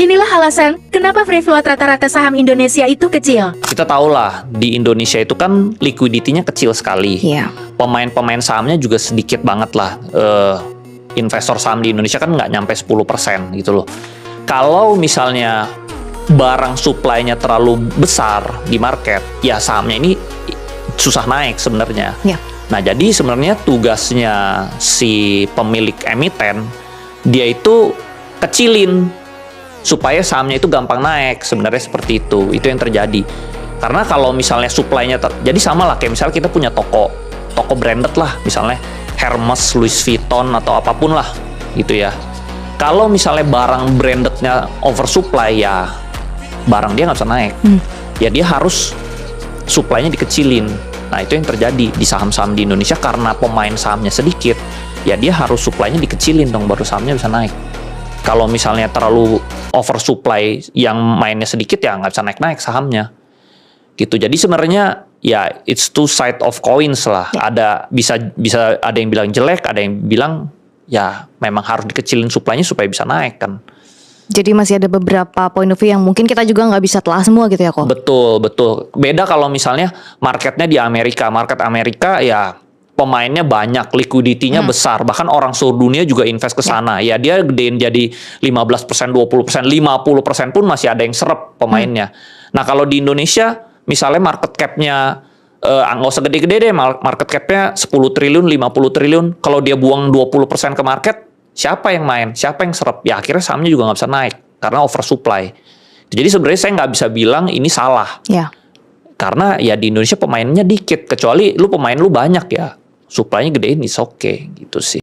Inilah alasan kenapa free float rata-rata saham Indonesia itu kecil. Kita tahu lah, di Indonesia itu kan liquidity-nya kecil sekali. Iya. Pemain-pemain sahamnya juga sedikit banget lah. Investor saham di Indonesia kan nggak nyampe 10% gitu loh. Kalau misalnya barang supply-nya terlalu besar di market, ya sahamnya ini susah naik sebenarnya. Ya. Nah, jadi sebenarnya tugasnya si pemilik emiten, dia itu kecilin supaya sahamnya itu gampang naik. Sebenarnya seperti itu yang terjadi. Karena kalau misalnya supply-nya jadi sama lah kayak misalnya kita punya toko branded lah, misalnya Hermes, Louis Vuitton atau apapun lah gitu ya. Kalau misalnya barang brandednya oversupply, ya barang dia nggak bisa naik. Ya dia harus supply-nya dikecilin. Nah, itu yang terjadi di saham-saham di Indonesia karena pemain sahamnya sedikit. Ya dia harus supply-nya dikecilin dong baru sahamnya bisa naik. Kalau misalnya terlalu oversupply yang mainnya sedikit, ya nggak bisa naik-naik sahamnya. Gitu. Jadi sebenarnya ya it's two side of coins lah. Ada bisa ada yang bilang jelek, ada yang bilang ya memang harus dikecilin supply-nya supaya bisa naik kan. Jadi masih ada beberapa point of view yang mungkin kita juga nggak bisa telah semua gitu ya kok. Betul. Beda kalau misalnya marketnya di Amerika. Market Amerika ya pemainnya banyak, liquidity-nya besar. Bahkan orang seluruh dunia juga invest ke sana. Ya dia gedein jadi 15%, 20%, 50% pun masih ada yang serap pemainnya. Nah, kalau di Indonesia misalnya market cap-nya nggak usah gede-gede deh, market cap-nya 10 triliun, 50 triliun. Kalau dia buang 20% ke market, siapa yang main? Siapa yang serap? Ya akhirnya sahamnya juga nggak bisa naik karena oversupply. Jadi sebenarnya saya nggak bisa bilang ini salah. Ya. Karena ya di Indonesia pemainnya dikit. Kecuali pemain lu banyak ya. Supply-nya gedein is okay gitu sih.